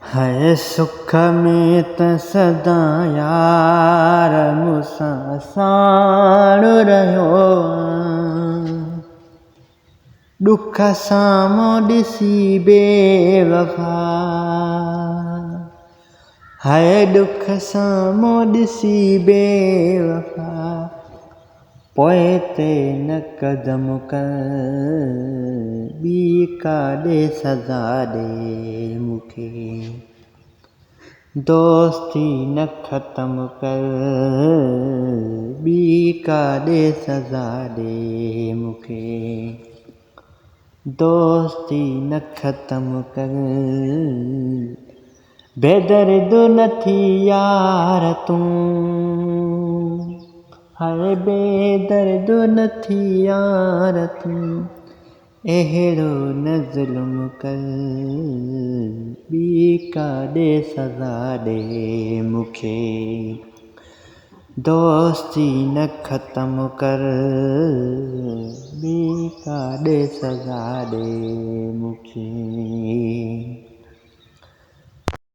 है सुख में त सदा यार मूंसां साण रहियो दुख साम्हूं ॾिसी बेवफा है दुख साम्हूं ॾिसी बेवफा पोइ ते न कदम कर ॿी काॾे सज़ा ॾे मूंखे दोस्ती न ख़त्म कर ॿी काॾे सज़ा ॾे मूंखे दोस्ती न ख़त्म कर बेदर्द न थी यार तूं हाय बेदर्द न थी यार तूं अहिड़ो न ज़ुल्म कर ॿी काॾे सज़ा ॾे मूंखे दोस्ती न ख़त्म कर ॿी काॾे सज़ा ॾे मूंखे।